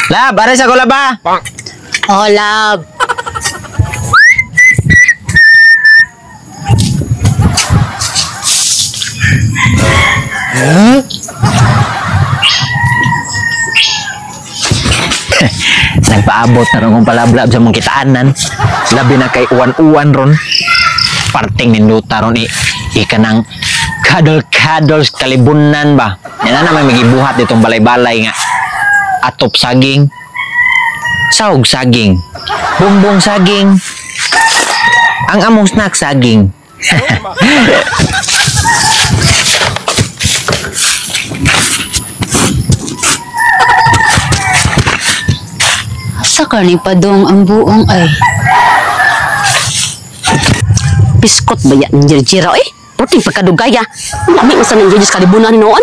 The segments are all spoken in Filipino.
Lab, aray sa ko lab ba? Oh, love. Nagpaabot na rin kong palablab sa mong kitaanan. Labi na kay uwan-uwan ron. Parting ninduta ron ika ng cuddle-cuddles kalibunan ba. Yan na naman magibuhat itong balay-balay nga. Atop saging. Sahog saging. Bumbong saging. Ang among snack saging. Sa karnipadong ang buong ay. Biskot ba yan? Jira-jira eh. Puting pagkadugaya. Lami masa ng judges kalibunan noon.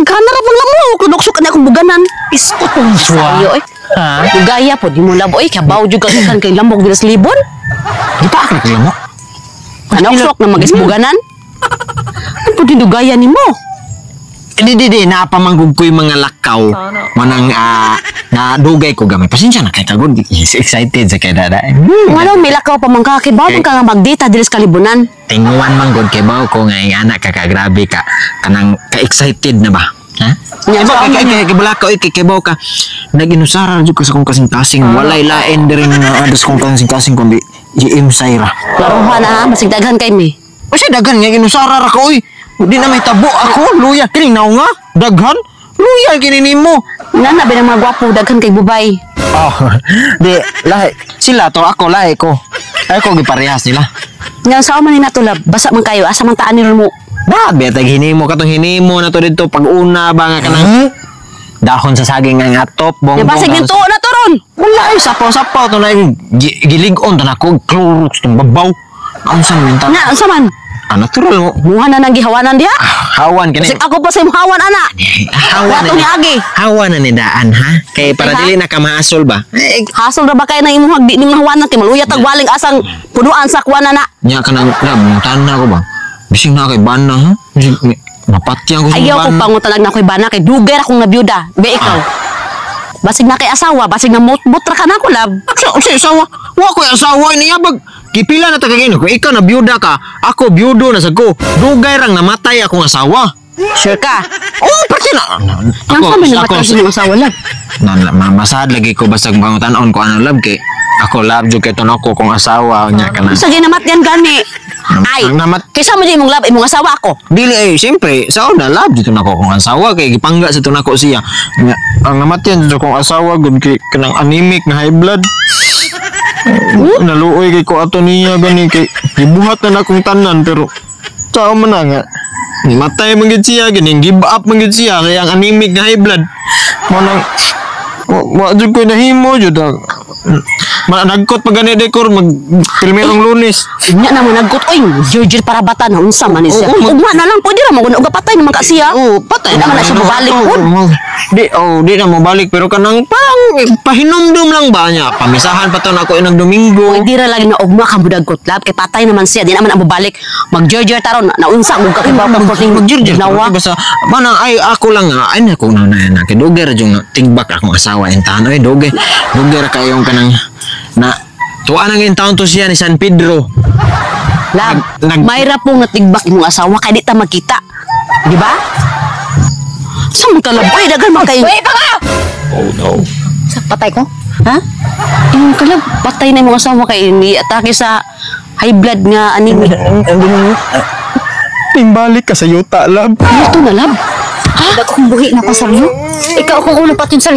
Ganarap ang lamok. Lunoksok na akong buganan. Biskot ang sayo eh. Ha? Dugaya po, di mo labo eh. Kabaw juga kan kay lamok dilas libon. Di pa ako naglamok. Anoksok na mag-isbuganan. Ano po din dugaya ni mo? Di, napamanggog ko yung mga lakaw. Manang, nadugay ko gamay. Pasensya na kay Tagod. Excited sa kay Dada. Ano, may lakaw pa man ka. Kay bawa ka nga magdita dilas kalibunan. Tinguan manggod kay bawa ko nga yung anak kakagrabe ka. Kanang ka-excited na ba? Ha? Yan, so, Kay balakaw, kay bawa ka. Nag-inusara ko sa kong kasing-kasing. Walay lain din rin nga adas kong kasing-kasing kundi i-imsay ra. Laruhan na ha, masigdaghan kay me. O siya, dagan nga inusara ra ko, oy. Di na may tabo ako, luya. Kiling nga, daghan. Luya, kininin mo. Nanabi ng mga gwapo, daghan kay bubay. Oh, di, lahi. Sila to, ako, lahi ko. Ay ko, giparehas nila. Nga sa man ni natulab, basa man kayo, asa man taan ni mo. Ba, betag hinimo, katong hinimo na to dito, pag-una ba nga ka ng dahon sa saging nga atop, bongbong. Nabasag yung tuo na to ron. Wala, sapaw-sapaw. Ito na yung gilig-on, ito na ako, Clorox, itong babaw. Ang saan minta? Nga, asa man? Natural mo. Muha na nang gihawanan diha. Hawan ka Kasi na. ako pa sa hawan, ana. Hawan Wato ni Agi. Hawan na ni daan, ha? Kaya para Ha? dili na ka maasol ba? Hasol ra ba kayo nang imuhag di ni hawanan kay maluya tag waling asang punuan sa kuwana na. Nya ka nang namuntan na ko ba? Bising na kay bana, ha? Bising, napatyan ko sa Ayaw ko bana. pangutanag na ko'y bana kay dugay ra kong nabiyuda. Be ikaw. Basig na kay asawa, basig na mot-mot ra ka na ko lab. Sa asawa, wa ko asawa iniyabag. Kipila na tagagino ko, ikaw na biyuda ka, ako biyudo na sa ko. Dugay rang namatay akong asawa. Sure ka? Oh, pati na. Ang sabi na matay ng asawa lab. Masad lagi ko basta kung pangutan-on ko ano lab kay ako lab jud kay tono ko kung asawa nya ka na. Sa ginamat yan gani. Ay, kaysa mo di mong lab imong asawa ko. Dili siyempre sa una lab dito na ko kung asawa kay gipangga sa tunako siya. Ang namatyan dito kong asawa gud kay kanang anemic na high blood. Naluoy kay ko ato niya gani kay gibuhat na akong tanan pero tao man na nga. Matay man gid siya gani give up man gid siya kay ang anemic na high blood. Manang wa jud ko nahimo jud. Nagkot pa gani dekor mag primerong Lunes. Nya na mo nagkot oy, jujur para bata na unsa man ni siya. Ugma na lang pwede ra mo uga patay naman ka siya. Patay naman na siya mabalik pod. Di na mabalik pero kanang parang pahinumdum lang ba niya. Pamisahan pa to na ako inang Domingo. Pwede ra lagi na ugma ka budagkot lab kay patay naman siya di naman ang babalik. Mag-jurjer taron na unsa mo ka kay ba Mag-jurjer nawa. basta manang ay ako lang ay na ko na kay dugay ra jung tigbak akong asawa entahan oy dugay ra kayong kanang na tuwa nang in town to siya ni San Pedro. Lab, mayra po nga tigbak imong asawa kay di ta makita. Di ba? Saan ka lab? Ay, dagan man kayo. Wait, baka! Oh no. Sa patay ko? Ha? Imong kalab, patay na imong asawa kay ni atake sa high blood nga anemic. Timbalik ka sa yuta lab. Ito na lab. Ha? Dako kong buhi na pasaryo. Ikaw akong ulo patin sa